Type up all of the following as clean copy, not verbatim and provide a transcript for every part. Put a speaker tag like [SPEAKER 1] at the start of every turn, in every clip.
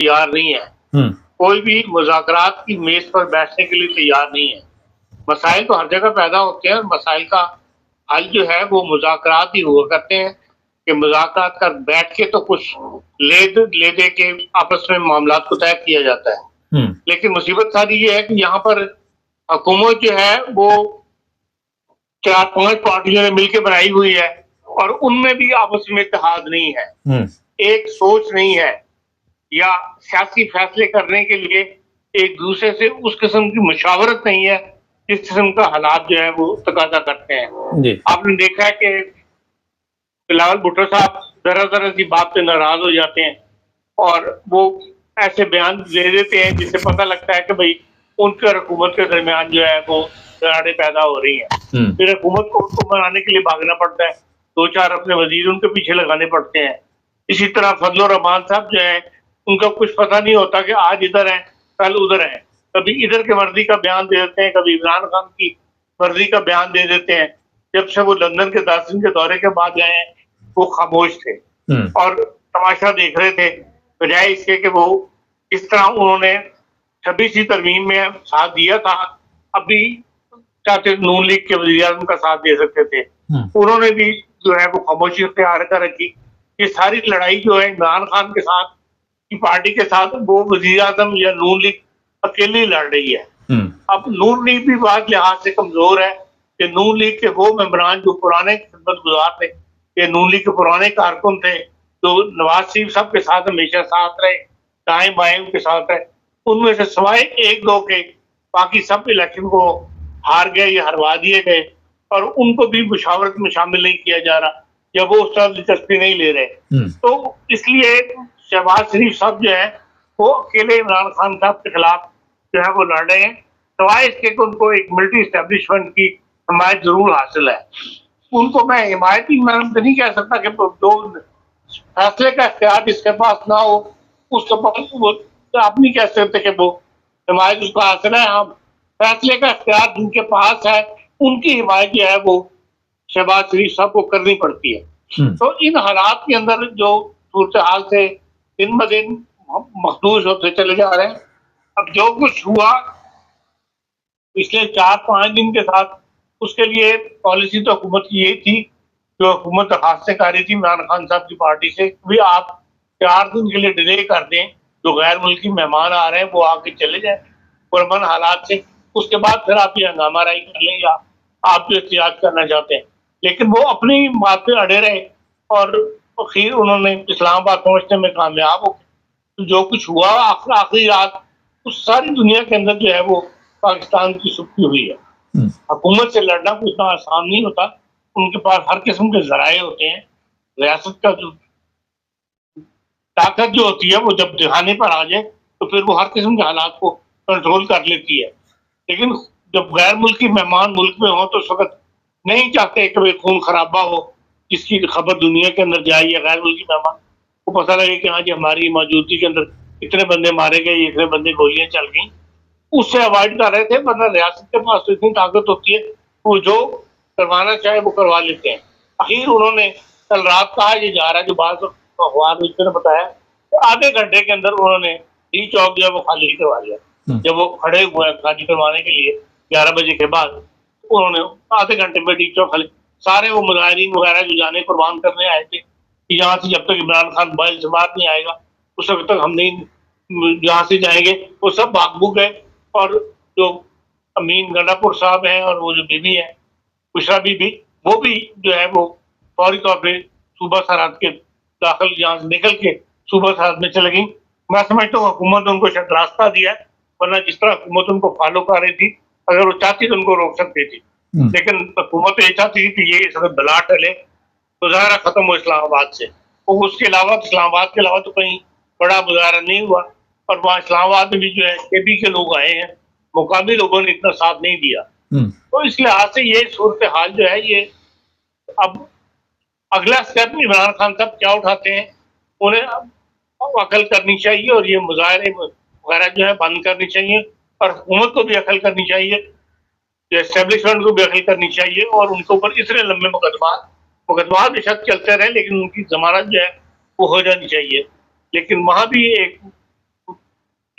[SPEAKER 1] तैयार नहीं है। कोई भी मुज़ाकरात की मेज पर बैठने के लिए तैयार नहीं है। मसाइल तो हर जगह पैदा होते हैं और मसाइल का हल जो है वो मुज़ाकरात ही हुआ करते हैं कि मुज़ाकरात कर बैठ के तो कुछ ले दे के आपस में मामलात को तय किया जाता है। लेकिन मुसीबत सारी ये है कि यहाँ पर हुकूमत जो है वो 4-5 पार्टियों ने मिलकर बनाई हुई है और उनमें भी आपस में इत्तेहाद नहीं है, एक सोच नहीं है या सियासी फैसले करने के लिए एक दूसरे से उस किस्म की मुशावरत नहीं है जिस किस्म का हालात जो है वो तकाजा करते हैं। आपने देखा है कि बिलावल भुट्टो साहब जरा सी बात पे नाराज हो जाते हैं और वो ऐसे बयान दे देते हैं जिससे पता लगता है कि भाई उनके और हुकूमत के दरमियान जो है वो दरारें पैदा हो रही हैं। फिर हुकूमत को उनको बनाने के लिए भागना पड़ता है, 2-4 अपने वजीर उनके पीछे लगाने पड़ते हैं। इसी तरह फजल रहमान साहब जो है उनका कुछ पता नहीं होता कि आज इधर है कल उधर है, कभी इधर की मर्जी का बयान दे देते हैं, कभी इमरान खान की मर्जी का बयान दे देते हैं। जब से वो लंदन के 10 दिन के दौरे के बाद गए हैं वो खामोश थे और तमाशा देख रहे थे, बजाय इसके कि वो इस तरह उन्होंने 26वीं तरमीम में साथ दिया था। अभी चाहते नून लीग के वज़ीर-ए-आज़म का साथ दे सकते थे, उन्होंने भी जो है वो खामोशी इख्तियार कर रखी। ये सारी लड़ाई जो है इमरान खान के साथ की पार्टी के साथ वो वज़ीर-ए-आज़म या नून लीग अकेली लड़ रही है। अब नून लीग भी बात लिहाज से कमजोर है कि नून लीग के वो मेंबरान जो पुराने खिदमतगुजार थे, ये नून लीग के पुराने कारकुन थे जो नवाज शरीफ साहब के साथ हमेशा साथ रहे, दाएं बाएं उनके साथ रहे, उनमें से सिवाय 1-2 के बाकी सब इलेक्शन को हार गए या हरवा दिए गए और उनको भी मुशावरत में शामिल नहीं किया जा रहा या वो उस तरह दिलचस्पी नहीं ले रहे। तो इसलिए शहबाज शरीफ साहब जो है वो अकेले इमरान खान साहब के खिलाफ जो है वो लड़ रहे हैं, सवाए इसके कि उनको एक मिलिट्री एस्टेब्लिशमेंट की हिमायत जरूर हासिल है। उनको मैं हिमायती मैं तो नहीं कह सकता कि जो फैसले का इख्तियार जिसके पास ना हो उसके पास वो आप नहीं कह सकते कि वो हिमायत उसको हासिल है। हाँ, फैसले का इख्तियार जिनके पास है उनकी हिमायत जो है वो शहबाज शरीफ साहब को करनी पड़ती है। तो इन हालात के अंदर जो सूरत हाल से दिन ब दिन महसूस होते चले जा रहे हैं। अब जो कुछ हुआ पिछले 4-5 दिन के साथ उसके लिए पॉलिसी तो हुकूमत की यही थी, जो हुकूमत दरखास्त से कर रही थी इमरान खान साहब की पार्टी से भी आप 4 दिन के लिए डिले कर दें, जो गैर मुल्की मेहमान आ रहे हैं वो आके चले जाए पुरअमन हालात से, उसके बाद फिर आप ये हंगामा राई कर लें या आप जो एहतियात करना चाहते हैं। लेकिन वो अपनी बात पे अड़े रहे और आखिर उन्होंने इस्लामाबाद पहुंचने में कामयाब हो गए। तो जो कुछ हुआ आखिरी रात उस सारी दुनिया के अंदर जो है वो पाकिस्तान की सुखी हुई है। हुकूमत से लड़ना कोई इतना आसान नहीं होता, उनके पास हर किस्म के जराए होते हैं। रियासत का जो ताकत जो होती है वो जब दिखाने पर आ जाए तो फिर वो हर किस्म के हालात को कंट्रोल कर लेती है। लेकिन जब गैर मुल्की मेहमान मुल्क में हो तो उस वक्त नहीं चाहते कि भाई खून खराबा हो, जिसकी खबर दुनिया के अंदर जाए या गैर मुल्की मेहमान को पता लगे कि हाँ जी हमारी मौजूदगी के अंदर इतने बंदे मारे गए, इतने बंदे गोलियां चल गई, उससे अवॉइड कर रहे थे। वरना रियासत के पास तो इतनी ताकत होती है वो जो करवाना चाहे वो करवा लेते हैं। आखिर उन्होंने कल रात कहा ये जा रहा है, जो बात अखबार ने बताया आधे घंटे के अंदर उन्होंने डी चौक जो है वो खाली करवा लिया। जब वो खड़े हुए हैं खाली करवाने के लिए 11 बजे के बाद, उन्होंने आधे घंटे में डी चौक खाली, सारे वो मुजाहिरीन वगैरह जो जाने कुर्बान करने आए थे कि यहाँ से जब तक इमरान खान मोबाइल से बाहर नहीं आएगा उस वक्त तक हम नहीं यहाँ से जाएंगे, वो सब भाग भूग गए। और जो अमीन गंडापुर साहब हैं और वो जो बीबी है बुशरा बीबी, वो भी जो है वो फौरी तौर पर सूबा सरहद के दाखिल यहाँ से निकल के सूबा सरहद में चले गई। मैं समझता हूँ हुकूमत ने उनको शायद रास्ता दिया है, वरना जिस तरह हुकूमत उनको फॉलो कर रही थी अगर वो चाहती तो उनको रोक सकती थी। लेकिन हुकूमत तो ये चाहती थी कि ये इस वक्त बला टले मुजाहरा खत्म हो इस्लामाबाद से। और उसके अलावा इस्लामाबाद के अलावा तो कहीं बड़ा मुजाहरा नहीं हुआ और वहाँ इस्लामाबाद में भी जो है केपी के लोग आए हैं, मुकामी लोगों ने इतना साथ नहीं दिया। तो इस लिहाज से ये सूरत हाल जो है ये अब अगला स्टेप इमरान खान साहब क्या उठाते हैं, उन्हें अकल करनी चाहिए और ये मुजाहरे वगैरह जो है बंद करनी चाहिए और हुकूमत को भी अकल करनी चाहिए, एस्टेब्लिशमेंट को भी अकल करनी चाहिए और उनके ऊपर इतने लंबे मुकदमा बेशक चलते रहे लेकिन उनकी जमानत जो है वो हो जानी चाहिए। लेकिन वहाँ भी एक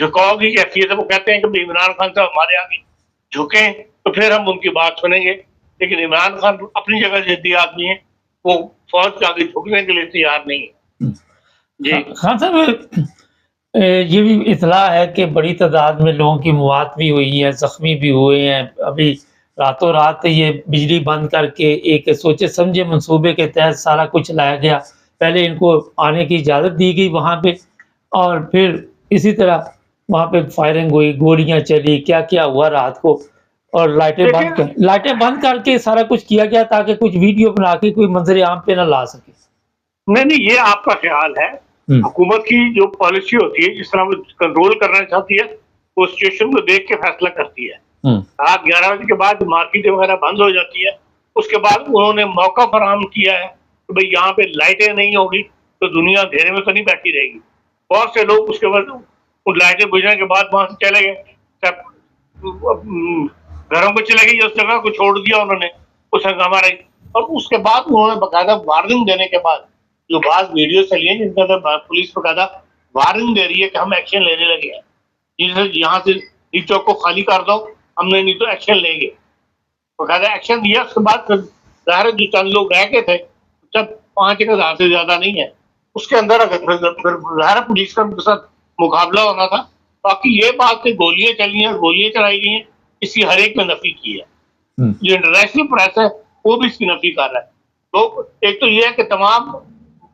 [SPEAKER 1] झुकाव की कैफियत है। वो कहते हैं कि इमरान खान साहब हमारे आगे झुके तो फिर हम उनकी बात सुनेंगे, लेकिन इमरान खान अपनी जगह जिद्दी आदमी है, वो फौज के आगे झुकने के लिए तैयार नहीं है। जी
[SPEAKER 2] खान साहब, ये भी इतला है कि बड़ी तादाद में लोगों की मौत भी हुई है, जख्मी भी हुए हैं। अभी रातों रात ये बिजली बंद करके एक सोचे समझे मंसूबे के तहत सारा कुछ लाया गया। पहले इनको आने की इजाज़त दी गई वहाँ पे, और फिर इसी तरह वहाँ पे फायरिंग हुई, गोलियाँ चली, क्या-क्या हुआ रात को, और
[SPEAKER 1] देखिए,
[SPEAKER 2] लाइटें बंद करके सारा कुछ किया गया ताकि कुछ वीडियो बना के कोई मंज़र आम पे ना ला सके।
[SPEAKER 1] नहीं, ये आपका ख्याल है। हुकूमत की जो पॉलिसी होती है, जिस तरह वो कंट्रोल करना चाहती है, वो सिचुएशन को देख के फैसला करती है। रात 11 बजे के बाद मार्केटें वगैरह बंद हो जाती है। उसके बाद उन्होंने मौका फराहम किया है कि भाई यहाँ पे लाइटें नहीं होगी तो दुनिया अंधेरे में तो नहीं बैठी रहेगी। बहुत से लोग उसके बाद उन लाइटें बुझने के बाद वहां से चले गए, घरों को चले गए, उस जगह को छोड़ दिया उन्होंने, उस हंगामा रही। और उसके बाद उन्होंने बकायदा वार्निंग देने के बाद जो बात वीडियो चली है जिनके अंदर पुलिस बकायदा वार्निंग दे रही है कि हम एक्शन लेने लगे हैं, जिससे यहाँ से इस चौक को खाली कर दो, हमने नहीं तो एक्शन लेंगे। बकायदा एक्शन दिया। उसके बाद ज़ाहिर जो चंद लोग रह गए थे, जब 5,000 से ज्यादा नहीं है, उसके अंदर अगर ज़ाहिर पुलिस का उनके साथ मुकाबला होना था। बाकी ये बात कि गोलियां चली हैं, गोलियां चलाई गई हैं, इसकी हर एक में नफी की है। जो इंटरनेशनल प्रेस है वो भी इसकी नफी कर रहा है। तो एक तो ये है कि तमाम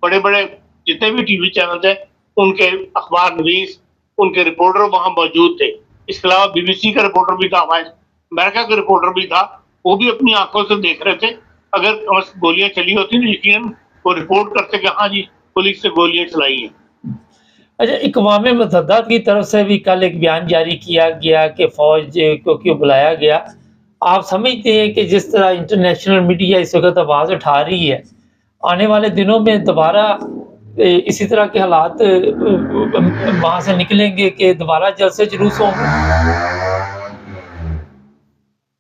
[SPEAKER 1] बड़े बड़े जितने भी टीवी चैनल है, उनके अखबार नवीस, उनके रिपोर्टर वहां मौजूद थे। इसके अलावा BBC का रिपोर्टर भी था, अमेरिका का रिपोर्टर भी था, वो भी अपनी आंखों से देख रहे थे। अगर गोलियां चली होती तो यकीनन वो रिपोर्ट करते कि हाँ जी पुलिस से गोलियां चलाई हैं।
[SPEAKER 2] अच्छा, इक़वाम मुत्तहदा की तरफ से भी कल एक बयान जारी किया गया कि फ़ौज को क्यों बुलाया गया। आप समझते हैं कि जिस तरह इंटरनेशनल मीडिया इस वक़्त आवाज़ उठा रही है, आने वाले दिनों में दोबारा इसी तरह के हालात वहाँ से निकलेंगे कि दोबारा जलसे जुलूस होंगे?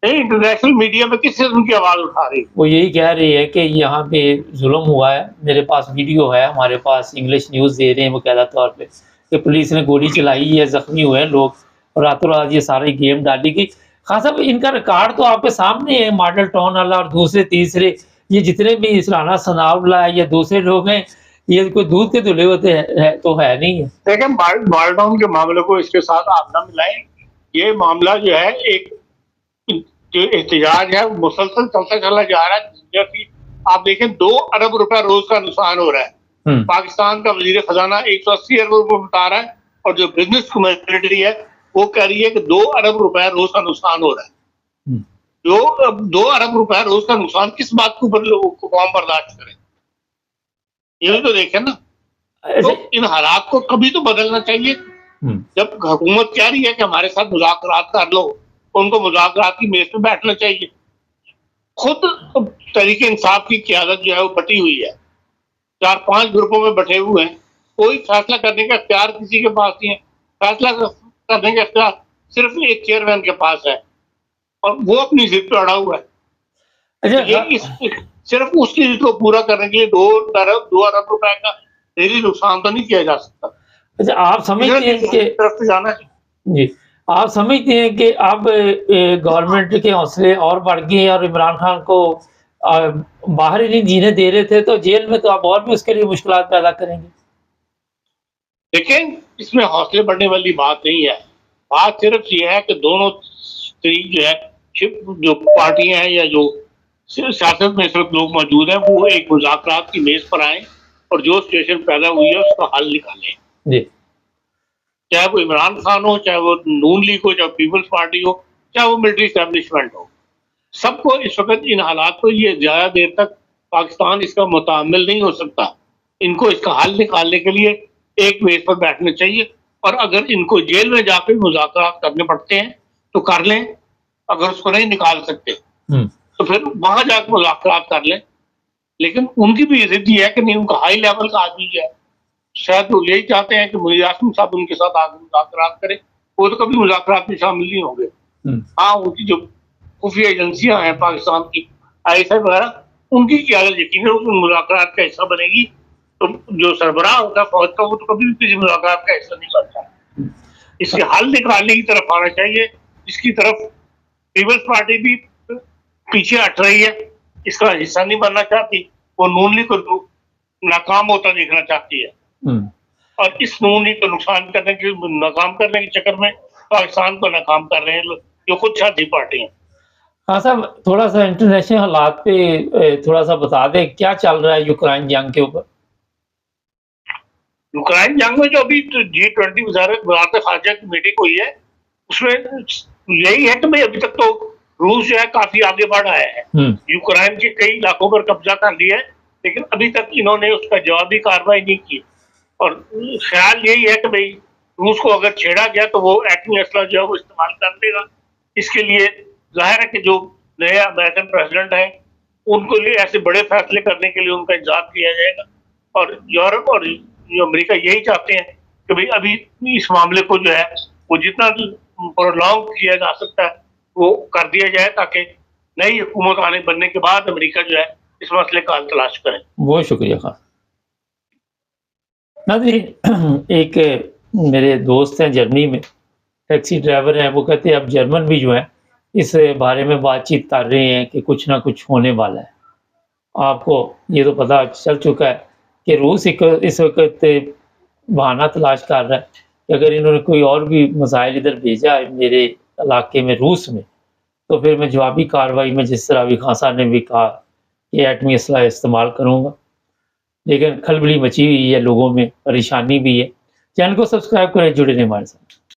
[SPEAKER 1] नहीं, इंटरनेशनल मीडिया में किस किस्म की आवाज उठा रही है?
[SPEAKER 2] वो यही कह रही है कि यहाँ पे जुल्म हुआ है। मेरे पास वीडियो है, हमारे पास इंग्लिश न्यूज़ दे रहे हैं बाकायदा तौर पे कि पुलिस ने गोली चलाई है, ज़ख्मी हुए हैं लोग, और रातों रात ये सारी गेम डाली गई। ख़ास साहब, इनका रिकॉर्ड तो आपके सामने है, मॉडल टाउन वाला और दूसरे तीसरे, ये जितने भी राना सनाउल्लाह है या दूसरे लोग हैं, ये कोई दूध के धुले होते है तो है नहीं है।
[SPEAKER 1] देखिए, मॉडल टाउन के मामले को इसके साथ आप ना मिलाएं। ये मामला जो है एक जो एहतजाज है मुसलसल चलता चला जा रहा है। जैसे आप देखें 2 अरब रुपया रोज का नुकसान हो रहा है। पाकिस्तान का वजीर खजाना 180 अरब रुपये बता रहा है, और जो बिजनेस कम्युनिटी है वो कह रही है कि 2 अरब रुपया रोज का नुकसान हो रहा है। जो 2 अरब रुपया रोज का नुकसान किस बात के ऊपर लोगों को कौन बर्दाश्त करे, ये तो देखें ना। तो इन हालात को कभी तो बदलना चाहिए। जब हुकूमत कह रही है कि हमारे साथ मुज़ाकरात कर लो, उनको मुज़ाकरात की मेज पे बैठना चाहिए। खुद तहरीक इंसाफ की क़यादत जो है वो बटी हुई है, 4-5 ग्रुपों में बटे हुए हैं। कोई फैसला करने का इख्तियार किसी के पास नहीं है। फैसला करने का इख्तियार सिर्फ एक चेयरमैन के पास है, और वो अपनी जिद पे अड़ा हुआ है। ये सिर्फ उसकी जिद को पूरा करने के लिए 2 अरब रुपए का डेली नुकसान तो नहीं किया जा सकता।
[SPEAKER 2] अच्छा, आप समझते हैं कि
[SPEAKER 1] तरफ से जाना है
[SPEAKER 2] जी, आप समझते हैं कि अब गवर्नमेंट के हौसले और बढ़ गए हैं और इमरान खान को बाहर ही नहीं जीने दे रहे थे, तो जेल में तो आप और भी उसके लिए मुश्किलात पैदा करेंगे।
[SPEAKER 1] लेकिन इसमें हौसले बढ़ने वाली बात नहीं है। बात सिर्फ ये है कि दोनों जो है जो पार्टियां हैं या जो सियासत में सिर्फ लोग मौजूद हैं, वो एक मुज़ाकरात की मेज पर आए और जो सिचुएशन पैदा हुई है उसका हल निकालें। चाहे वो इमरान खान हो, चाहे वो नून लीग हो, चाहे पीपल्स पार्टी हो, चाहे वो मिलिट्री एस्टेब्लिशमेंट हो, सबको इस वक्त इन हालात को ये ज्यादा देर तक पाकिस्तान इसका मुतामिल नहीं हो सकता। इनको इसका हल निकालने के लिए एक मेज पर बैठना चाहिए, और अगर इनको जेल में जाकर मुज़ाकरात करने पड़ते हैं तो कर लें। अगर उसको नहीं निकाल सकते तो फिर वहां जाकर मुज़ाकरात कर लें। लेकिन उनकी भी जिद ये है कि नहीं, उनका हाई लेवल का आदमी जो है, शायद वो यही चाहते हैं कि मुनीर आसिम साहब उनके साथ आगे मुज़ाकरात करें। वो तो कभी मुज़ाकरात में शामिल नहीं होंगे। हाँ, उनकी जो खुफिया एजेंसियां हैं पाकिस्तान की, ISI वगैरह, उनकी क़यादत यकीनन मुज़ाकरात का हिस्सा बनेगी। तो जो सरबराह होता है फौज का, वो तो कभी भी किसी मुज़ाकरात का हिस्सा नहीं बनता। इसके हल निकालने की तरफ आना चाहिए, इसकी तरफ पीपल्स पार्टी भी पीछे हट रही है, इसका हिस्सा नहीं बनना चाहती, वो नून लीग को नाकाम होता देखना चाहती है और इस नून लीग को नाकाम करने के चक्कर में पाकिस्तान को नाकाम कर रहे हैं जो खुद साथी पार्टी हैं।
[SPEAKER 2] हाँ साहब, थोड़ा सा इंटरनेशनल हालात पे थोड़ा सा बता दें, क्या चल रहा है यूक्रेन जंग के ऊपर?
[SPEAKER 1] यूक्रेन जंग में जो अभी G20 वजारत खारजा की मीटिंग हुई है, उसमें यही है कि भाई अभी तक तो रूस जो है काफी आगे बढ़ आया है, यूक्रेन के कई इलाकों पर कब्जा कर लिया है, लेकिन अभी तक इन्होंने उसका जवाबी कार्रवाई नहीं की और ख्याल यही है कि भाई रूस को अगर छेड़ा गया तो वो एटमी असला जो है वो इस्तेमाल कर देगा। इसके लिए जाहिर है कि जो नया अमेरिकन प्रेसिडेंट है उनको लिए ऐसे बड़े फैसले करने के लिए उनका इंतजार किया जाएगा और यूरोप और अमेरिका यही चाहते हैं कि भाई अभी इस मामले को जो है वो जितना प्रोलॉन्ग किया जा सकता है वो कर दिया जाए ताकि नई हुकूमत आने बनने के बाद अमेरिका जो है इस मसले का हल तलाश करें।
[SPEAKER 2] बहुत शुक्रिया खान। नाज़रीन, एक मेरे दोस्त हैं जर्मनी में, टैक्सी ड्राइवर हैं, वो कहते हैं अब जर्मन भी जो है इस बारे में बातचीत कर रहे हैं कि कुछ ना कुछ होने वाला है। आपको ये तो पता चल चुका है कि रूस इस वक्त बहाना तलाश कर रहा है कि अगर इन्होंने कोई और भी मिसाइल इधर भेजा है मेरे इलाके में रूस में, तो फिर मैं जवाबी कार्रवाई में जिस तरह अभी खान साहब ने भी कहा कि एटमी असला इस्तेमाल करूँगा। लेकिन खलबली मची हुई है, लोगों में परेशानी भी है। चैनल को सब्सक्राइब करें, जुड़े रहें हमारे साथ।